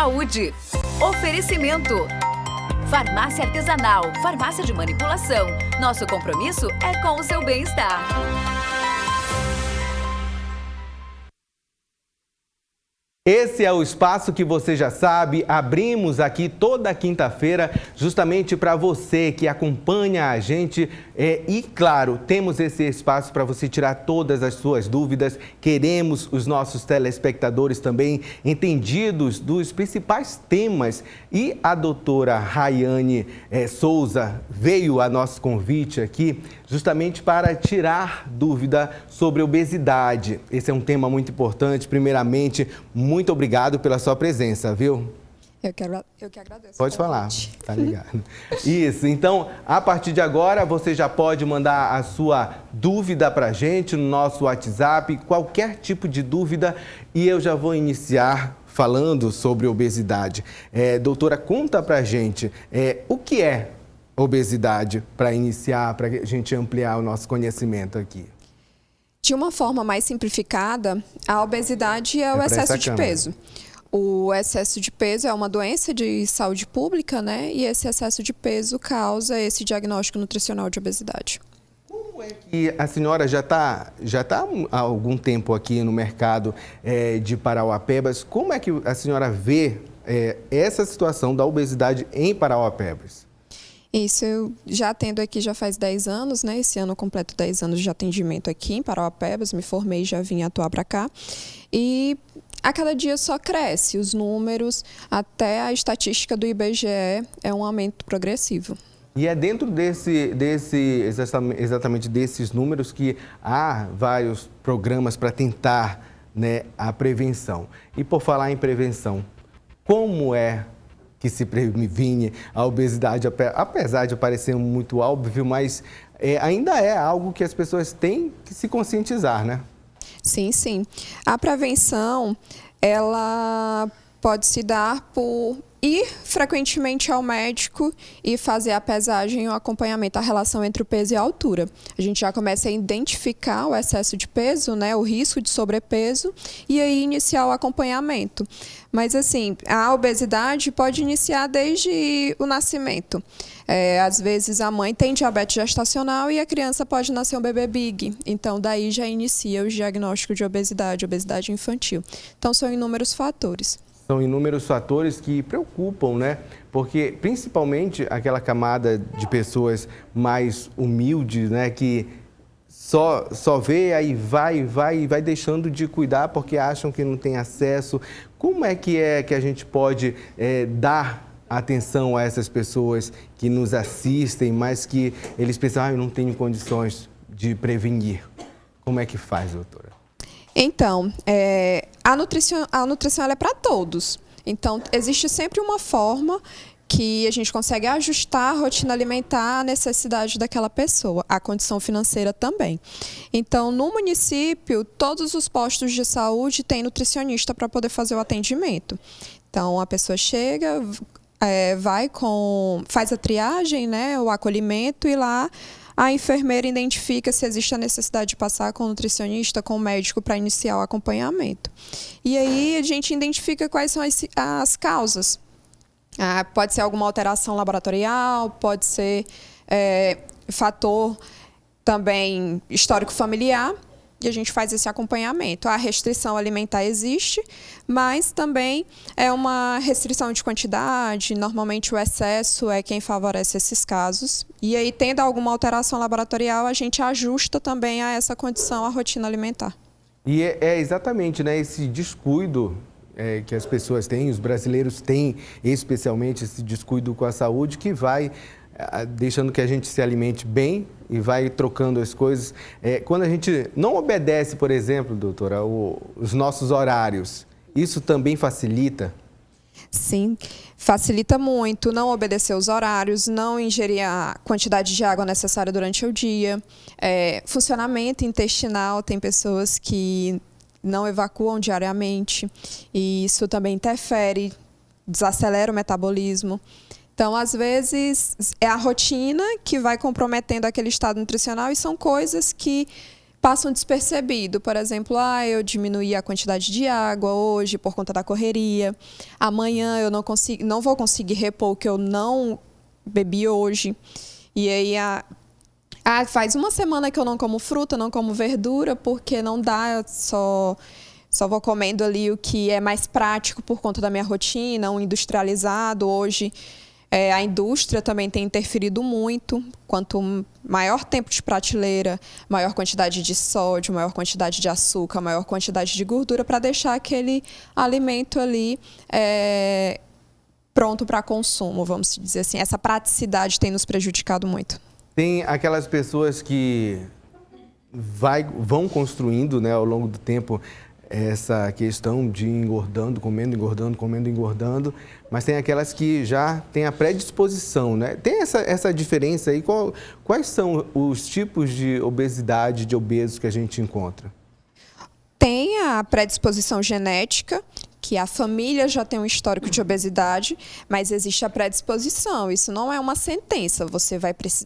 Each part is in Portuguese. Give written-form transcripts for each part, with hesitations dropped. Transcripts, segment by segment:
Saúde. Oferecimento. Farmácia Artesanal, farmácia de manipulação. Nosso compromisso é com o seu bem-estar. Esse é o espaço que você já sabe, abrimos aqui toda quinta-feira justamente para você que acompanha a gente e, claro, temos esse espaço para você tirar todas as suas dúvidas. Queremos os nossos telespectadores também entendidos dos principais temas e a doutora Rayane Souza veio a nosso convite aqui justamente para tirar dúvida sobre obesidade. Esse é um tema muito importante. Primeiramente, muito obrigado pela sua presença, viu? Eu que agradeço. Pode falar, tá ligado. Isso, então, a partir de agora, você já pode mandar a sua dúvida pra gente no nosso WhatsApp, qualquer tipo de dúvida, e eu já vou iniciar falando sobre obesidade. Doutora, conta pra gente o que é obesidade, para iniciar, para a gente ampliar o nosso conhecimento aqui. De uma forma mais simplificada, a obesidade é o excesso de peso. O excesso de peso é uma doença de saúde pública, né? E esse excesso de peso causa esse diagnóstico nutricional de obesidade. Como é que a senhora já está há algum tempo aqui no mercado de Parauapebas? Como é que a senhora vê essa situação da obesidade em Parauapebas? Isso, eu já atendo aqui já faz 10 anos, né? Esse ano eu completo 10 anos de atendimento aqui em Parauapebas, me formei e já vim atuar para cá. E a cada dia só cresce os números, até a estatística do IBGE é um aumento progressivo. E é dentro exatamente desses números que há vários programas para tentar, né, a prevenção. E por falar em prevenção, como é que se previne a obesidade, apesar de parecer muito óbvio, mas ainda é algo que as pessoas têm que se conscientizar, né? Sim, sim. A prevenção, ela pode se dar por ir frequentemente ao médico e fazer a pesagem e o acompanhamento, a relação entre o peso e a altura. A gente já começa a identificar o excesso de peso, né, o risco de sobrepeso, e aí iniciar o acompanhamento. Mas assim, a obesidade pode iniciar desde o nascimento. Às vezes a mãe tem diabetes gestacional e a criança pode nascer um bebê big. Então daí já inicia o diagnóstico de obesidade infantil. Então são inúmeros fatores. São inúmeros fatores que preocupam, né? Porque principalmente aquela camada de pessoas mais humildes, né? Que só vê, aí vai deixando de cuidar porque acham que não tem acesso. Como é que a gente pode dar atenção a essas pessoas que nos assistem, mas que eles pensam, eu não tenho condições de prevenir? Como é que faz, doutora? Então, a nutrição ela é para todos. Então, existe sempre uma forma que a gente consegue ajustar a rotina alimentar à necessidade daquela pessoa, a condição financeira também. Então, no município, todos os postos de saúde têm nutricionista para poder fazer o atendimento. Então, a pessoa chega, faz a triagem, né, o acolhimento, e lá a enfermeira identifica se existe a necessidade de passar com o nutricionista, com o médico, para iniciar o acompanhamento. E aí a gente identifica quais são as causas. Pode ser alguma alteração laboratorial, pode ser fator também histórico familiar, e a gente faz esse acompanhamento. A restrição alimentar existe, mas também é uma restrição de quantidade. Normalmente o excesso é quem favorece esses casos. E aí, tendo alguma alteração laboratorial, a gente ajusta também a essa condição a rotina alimentar. E é exatamente, né, esse descuido que as pessoas têm, os brasileiros têm especialmente esse descuido com a saúde, que vai deixando que a gente se alimente bem e vai trocando as coisas. Quando a gente não obedece, por exemplo, doutora, os nossos horários, isso também facilita? Sim, facilita muito. Não obedecer os horários, não ingerir a quantidade de água necessária durante o dia. Funcionamento intestinal, tem pessoas que não evacuam diariamente e isso também interfere, desacelera o metabolismo. Então, às vezes, é a rotina que vai comprometendo aquele estado nutricional, e são coisas que passam despercebido. Por exemplo, eu diminuí a quantidade de água hoje por conta da correria. Amanhã eu não vou conseguir repor o que eu não bebi hoje. E aí, faz uma semana que eu não como fruta, não como verdura, porque não dá, eu só vou comendo ali o que é mais prático por conta da minha rotina, um industrializado. Hoje, a indústria também tem interferido muito. Quanto maior tempo de prateleira, maior quantidade de sódio, maior quantidade de açúcar, maior quantidade de gordura, para deixar aquele alimento ali pronto para consumo, vamos dizer assim. Essa praticidade tem nos prejudicado muito. Tem aquelas pessoas que vão construindo, né, ao longo do tempo, essa questão de engordando, comendo, mas tem aquelas que já têm a predisposição, né? Tem essa diferença aí? Quais são os tipos de obesidade, de obesos que a gente encontra? Tem a predisposição genética, que a família já tem um histórico de obesidade, mas existe a predisposição. Isso não é uma sentença. Você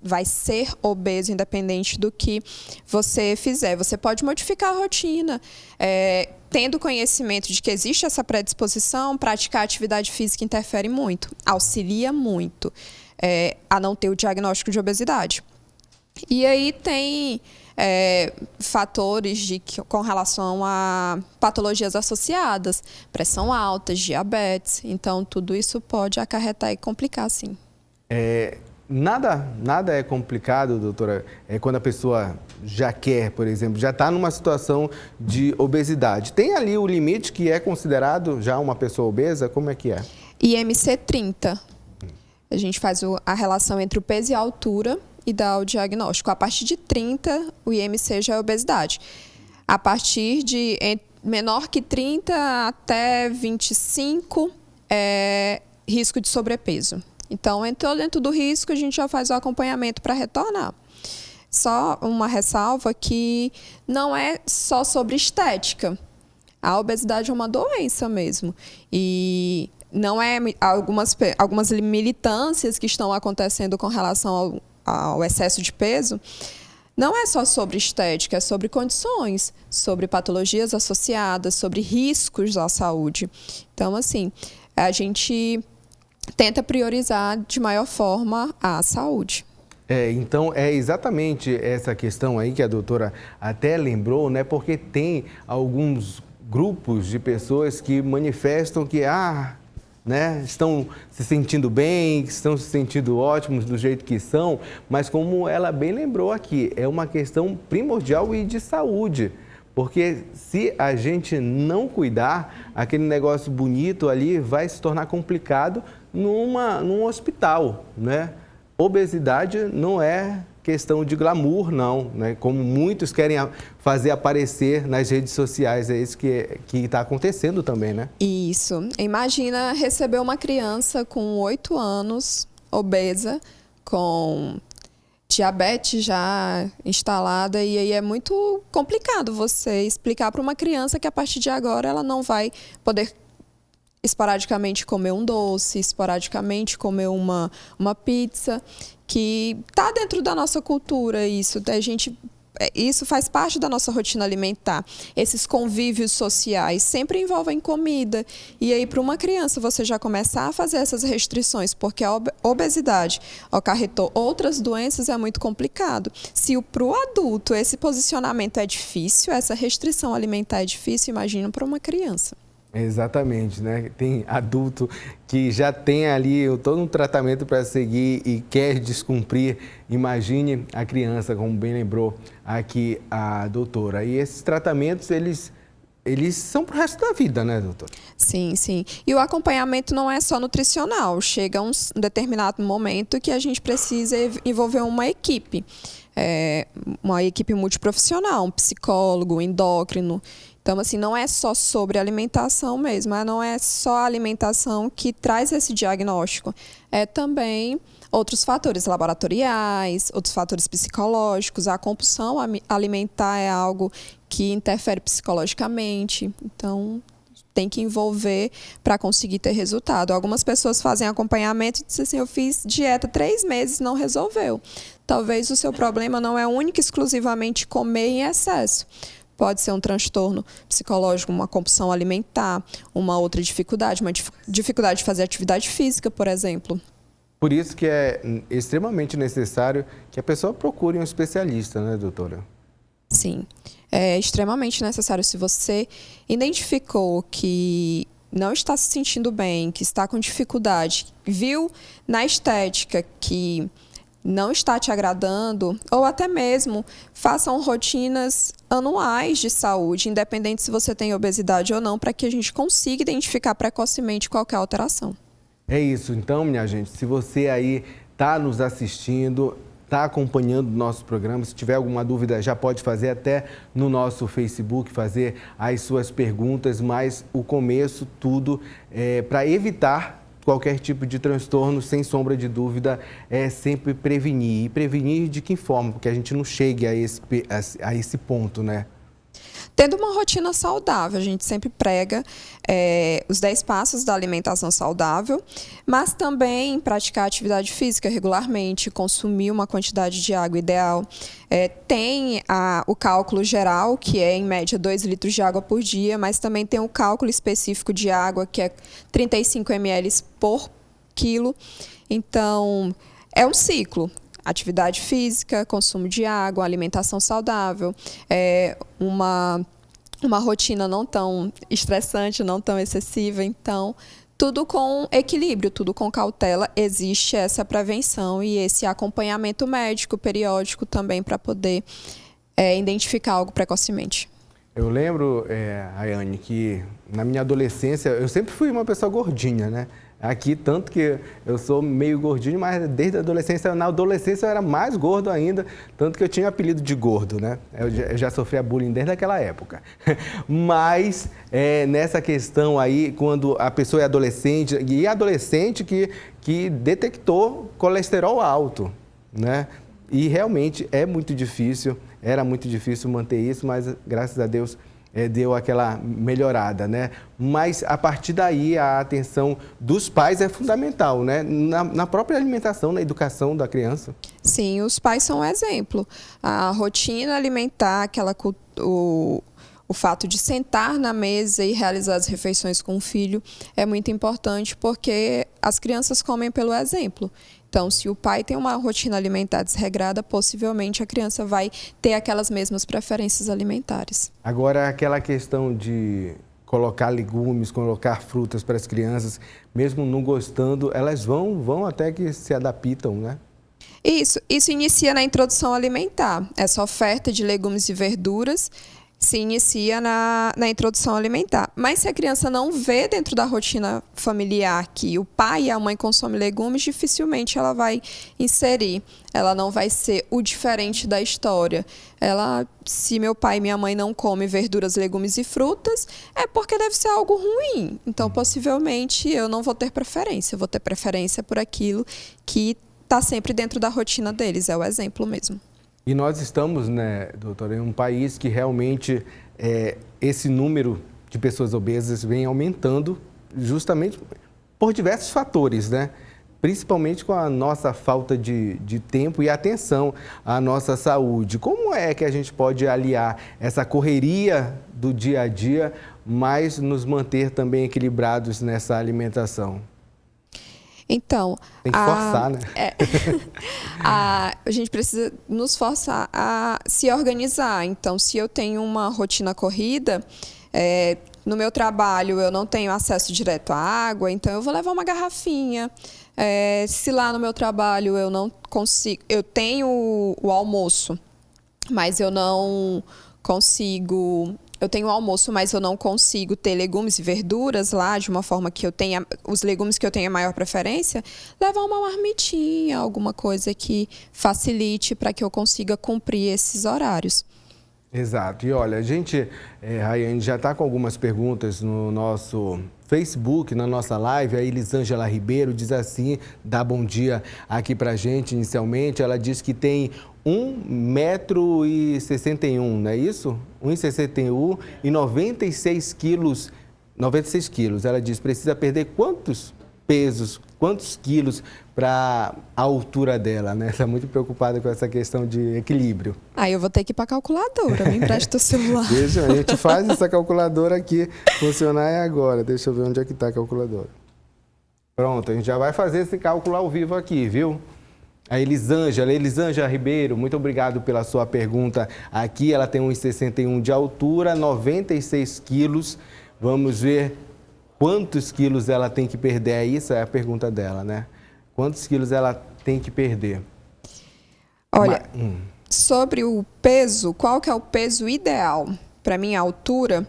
vai ser obeso independente do que você fizer. Você pode modificar a rotina. Tendo conhecimento de que existe essa predisposição, praticar atividade física interfere muito, auxilia muito a não ter o diagnóstico de obesidade. E aí tem fatores com relação a patologias associadas, pressão alta, diabetes. Então, tudo isso pode acarretar e complicar, sim. Nada é complicado, doutora, quando a pessoa já quer, por exemplo, já está numa situação de obesidade. Tem ali o limite que é considerado já uma pessoa obesa? Como é que é? IMC 30. A gente faz a relação entre o peso e a altura e dá o diagnóstico. A partir de 30, o IMC já é obesidade. A partir de menor que 30 até 25, é risco de sobrepeso. Então, entrou dentro do risco, a gente já faz o acompanhamento para retornar. Só uma ressalva que não é só sobre estética. A obesidade é uma doença mesmo. E não é algumas militâncias que estão acontecendo com relação ao excesso de peso, não é só sobre estética, é sobre condições, sobre patologias associadas, sobre riscos à saúde. Então, assim, a gente tenta priorizar de maior forma a saúde. Então, é exatamente essa questão aí que a doutora até lembrou, né? Porque tem alguns grupos de pessoas que manifestam que, né, estão se sentindo bem, estão se sentindo ótimos do jeito que são, mas como ela bem lembrou aqui, é uma questão primordial e de saúde. Porque se a gente não cuidar, aquele negócio bonito ali vai se tornar complicado num hospital, né? Obesidade não é questão de glamour, não, né? Como muitos querem fazer aparecer nas redes sociais, é isso que está acontecendo também, né? Isso. Imagina receber uma criança com 8 anos, obesa, com diabetes já instalada, e aí é muito complicado você explicar para uma criança que a partir de agora ela não vai poder esporadicamente comer um doce, esporadicamente comer uma pizza, que está dentro da nossa cultura isso. Isso faz parte da nossa rotina alimentar. Esses convívios sociais sempre envolvem comida. E aí, para uma criança, você já começar a fazer essas restrições, porque a obesidade acarretou outras doenças, é muito complicado. Se para o adulto esse posicionamento é difícil, essa restrição alimentar é difícil, imagina para uma criança. Exatamente, né? Tem adulto que já tem ali todo um tratamento para seguir e quer descumprir. Imagine a criança, como bem lembrou aqui a doutora. E esses tratamentos, eles são para o resto da vida, né, doutora? Sim, sim. E o acompanhamento não é só nutricional. Chega um determinado momento que a gente precisa envolver uma equipe multiprofissional, um psicólogo, um endócrino. Então, assim, não é só sobre alimentação mesmo, não é só a alimentação que traz esse diagnóstico. É também outros fatores laboratoriais, outros fatores psicológicos. A compulsão alimentar é algo que interfere psicologicamente. Então, tem que envolver para conseguir ter resultado. Algumas pessoas fazem acompanhamento e dizem assim, eu fiz dieta 3 meses, não resolveu. Talvez o seu problema não é único e exclusivamente comer em excesso. Pode ser um transtorno psicológico, uma compulsão alimentar, uma outra dificuldade, uma dificuldade de fazer atividade física, por exemplo. Por isso que é extremamente necessário que a pessoa procure um especialista, né, doutora? Sim, é extremamente necessário. Se você identificou que não está se sentindo bem, que está com dificuldade, viu na estética que não está te agradando, ou até mesmo façam rotinas anuais de saúde, independente se você tem obesidade ou não, para que a gente consiga identificar precocemente qualquer alteração. É isso. Então, minha gente, se você aí está nos assistindo, está acompanhando o nosso programa, se tiver alguma dúvida, já pode fazer até no nosso Facebook, fazer as suas perguntas, mas o começo, tudo, para evitar qualquer tipo de transtorno, sem sombra de dúvida, é sempre prevenir. E prevenir de que forma? Porque a gente não chegue a esse ponto, né? Tendo uma rotina saudável, a gente sempre prega os 10 passos da alimentação saudável, mas também praticar atividade física regularmente, consumir uma quantidade de água ideal. Tem o cálculo geral, que é em média 2 litros de água por dia, mas também tem o cálculo específico de água, que é 35 ml por quilo. Então, é um ciclo. Atividade física, consumo de água, alimentação saudável, uma rotina não tão estressante, não tão excessiva. Então, tudo com equilíbrio, tudo com cautela, existe essa prevenção e esse acompanhamento médico periódico também para poder identificar algo precocemente. Eu lembro, Rayane, que na minha adolescência, eu sempre fui uma pessoa gordinha, né? Aqui, tanto que eu sou meio gordinho, mas desde a adolescência, na adolescência eu era mais gordo ainda, tanto que eu tinha apelido de gordo, né? Eu já sofria bullying desde aquela época. Mas nessa questão aí, quando a pessoa é adolescente, e adolescente que detectou colesterol alto, né? E realmente é muito difícil, era muito difícil manter isso, mas graças a Deus deu aquela melhorada, né? Mas a partir daí a atenção dos pais é fundamental, né? Na própria alimentação, na educação da criança. Sim, os pais são um exemplo. A rotina alimentar, o fato de sentar na mesa e realizar as refeições com o filho é muito importante porque as crianças comem pelo exemplo. Então, se o pai tem uma rotina alimentar desregrada, possivelmente a criança vai ter aquelas mesmas preferências alimentares. Agora, aquela questão de colocar legumes, colocar frutas para as crianças, mesmo não gostando, elas vão até que se adaptam, né? Isso inicia na introdução alimentar. Essa oferta de legumes e verduras se inicia na introdução alimentar. Mas se a criança não vê dentro da rotina familiar que o pai e a mãe consomem legumes, dificilmente ela vai inserir. Ela não vai ser o diferente da história. Se meu pai e minha mãe não comem verduras, legumes e frutas, é porque deve ser algo ruim. Então, possivelmente, eu não vou ter preferência. Eu vou ter preferência por aquilo que está sempre dentro da rotina deles. É o exemplo mesmo. E nós estamos, né, doutora, em um país que realmente esse número de pessoas obesas vem aumentando justamente por diversos fatores, né? Principalmente com a nossa falta de tempo e atenção à nossa saúde. Como é que a gente pode aliar essa correria do dia a dia, mas nos manter também equilibrados nessa alimentação? Então, tem que forçar, né? A gente precisa nos forçar a se organizar. Então, se eu tenho uma rotina corrida, no meu trabalho eu não tenho acesso direto à água, então eu vou levar uma garrafinha. Se lá no meu trabalho eu não consigo, eu tenho o almoço, mas eu não consigo. Eu tenho almoço, mas eu não consigo ter legumes e verduras lá de uma forma que eu tenha os legumes que eu tenha maior preferência, levar uma marmitinha, alguma coisa que facilite para que eu consiga cumprir esses horários. Exato. E olha, a gente, Rayane, já está com algumas perguntas no nosso Facebook, na nossa live. A Elisângela Ribeiro diz assim, dá bom dia aqui para a gente inicialmente. Ela diz que tem 1,61 m, não é isso? 1,61 m e 96 quilos 96 quilos. Ela diz, precisa perder quantos pesos, quantos quilos para a altura dela, né? Está muito preocupada com essa questão de equilíbrio. Aí eu vou ter que ir para a calculadora, me empresta o celular. Deixa, a gente faz essa calculadora aqui funcionar agora. Deixa eu ver onde é que está a calculadora. Pronto, a gente já vai fazer esse cálculo ao vivo aqui, viu? A Elisângela Ribeiro, muito obrigado pela sua pergunta aqui. Ela tem 1,61 de altura, 96 quilos. Vamos ver quantos quilos ela tem que perder. Isso é a pergunta dela, né? Quantos quilos ela tem que perder? Olha, sobre o peso, qual que é o peso ideal? Para mim, a altura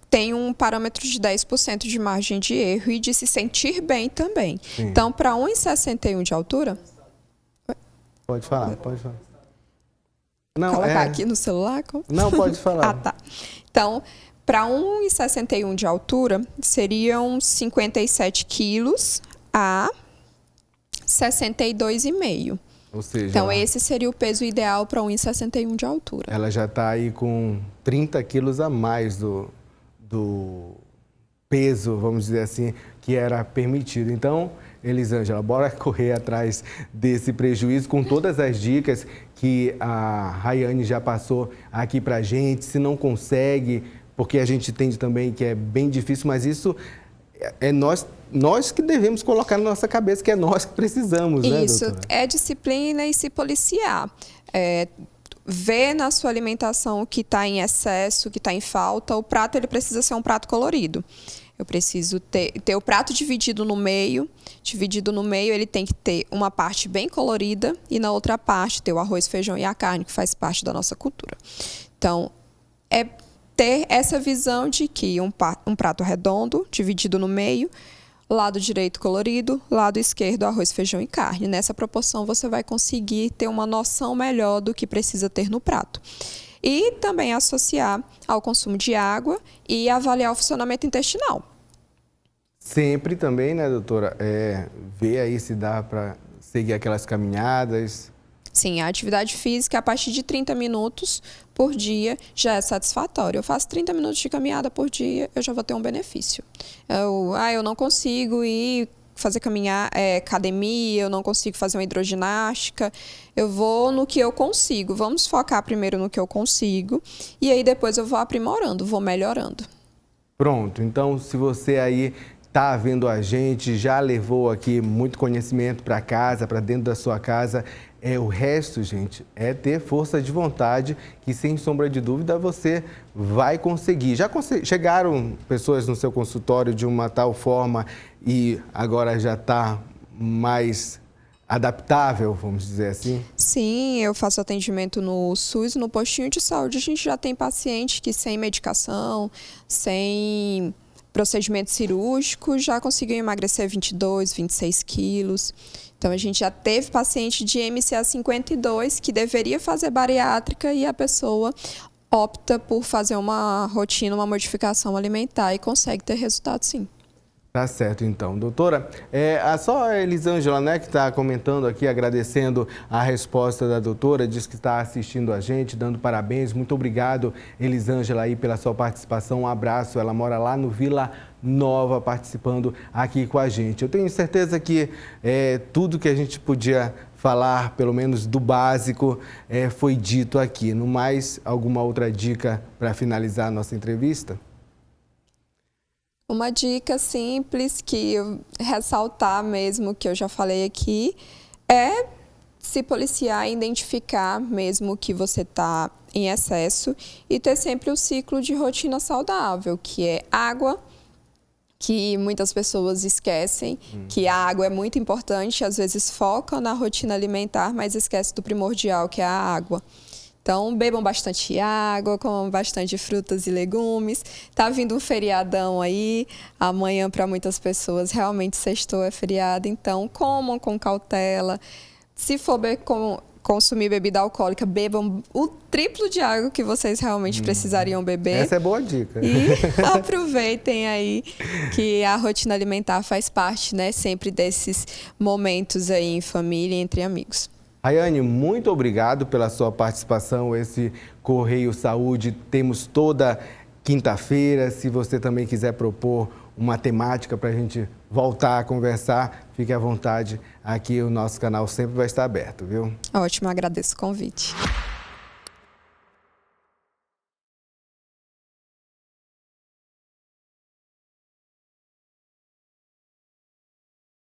tem um parâmetro de 10% de margem de erro e de se sentir bem também. Sim. Então, para 1,61 de altura... Pode falar, pode falar. Não, colocar aqui no celular? Não, pode falar. Ah, tá. Então, para 1,61 de altura, seriam 57 quilos a 62,5. Ou seja, então, esse seria o peso ideal para 1,61 de altura. Ela já está aí com 30 quilos a mais do peso, vamos dizer assim, que era permitido. Então, Elisângela, bora correr atrás desse prejuízo com todas as dicas que a Rayane já passou aqui pra gente. Se não consegue, porque a gente entende também que é bem difícil, mas isso é nós que devemos colocar na nossa cabeça, que é nós que precisamos, né, isso, doutora? É disciplina e se policiar. Ver na sua alimentação o que está em excesso, o que está em falta. O prato ele precisa ser um prato colorido. Eu preciso ter o prato dividido no meio. Dividido no meio, ele tem que ter uma parte bem colorida e na outra parte ter o arroz, feijão e a carne, que faz parte da nossa cultura. Então, é ter essa visão de que um prato redondo, dividido no meio, lado direito colorido, lado esquerdo arroz, feijão e carne. Nessa proporção você vai conseguir ter uma noção melhor do que precisa ter no prato. E também associar ao consumo de água e avaliar o funcionamento intestinal. Sempre também, né, doutora, ver aí se dá para seguir aquelas caminhadas. Sim, a atividade física a partir de 30 minutos por dia já é satisfatória. Eu faço 30 minutos de caminhada por dia, eu já vou ter um benefício. Eu não consigo ir fazer academia, eu não consigo fazer uma hidroginástica. Eu vou no que eu consigo. Vamos focar primeiro no que eu consigo e aí depois eu vou aprimorando, vou melhorando. Pronto, então se você aí está vendo a gente, já levou aqui muito conhecimento para casa, para dentro da sua casa, o resto, gente, é ter força de vontade que, sem sombra de dúvida, você vai conseguir. Já chegaram pessoas no seu consultório de uma tal forma e agora já está mais adaptável, vamos dizer assim? Sim, eu faço atendimento no SUS, no postinho de saúde. A gente já tem paciente que sem medicação, sem procedimento cirúrgico, já conseguiu emagrecer 22, 26 quilos. Então, a gente já teve paciente de MCA 52 que deveria fazer bariátrica e a pessoa opta por fazer uma rotina, uma modificação alimentar e consegue ter resultado, sim. Tá certo, então. Doutora, só a Elisângela, né, que está comentando aqui, agradecendo a resposta da doutora, diz que está assistindo a gente, dando parabéns. Muito obrigado, Elisângela, aí pela sua participação. Um abraço. Ela mora lá no Vila Nova, participando aqui com a gente. Eu tenho certeza que tudo que a gente podia falar, pelo menos do básico, foi dito aqui. No mais, alguma outra dica para finalizar a nossa entrevista? Uma dica simples que eu ressaltar mesmo, que eu já falei aqui, é se policiar e identificar mesmo que você está em excesso e ter sempre o ciclo de rotina saudável, que é água, que muitas pessoas esquecem, que a água é muito importante, às vezes focam na rotina alimentar, mas esquecem do primordial, que é a água. Então, bebam bastante água, comam bastante frutas e legumes. Tá vindo um feriadão aí, amanhã para muitas pessoas realmente sextou é feriado, então comam com cautela. Se for consumir bebida alcoólica, bebam o triplo de água que vocês realmente precisariam beber. Essa é boa dica. E aproveitem aí que a rotina alimentar faz parte, né, sempre desses momentos aí em família, entre amigos. Rayane, muito obrigado pela sua participação. Esse Correio Saúde, temos toda quinta-feira. Se você também quiser propor uma temática para a gente voltar a conversar, fique à vontade. Aqui o nosso canal sempre vai estar aberto, viu? Ótimo, agradeço o convite.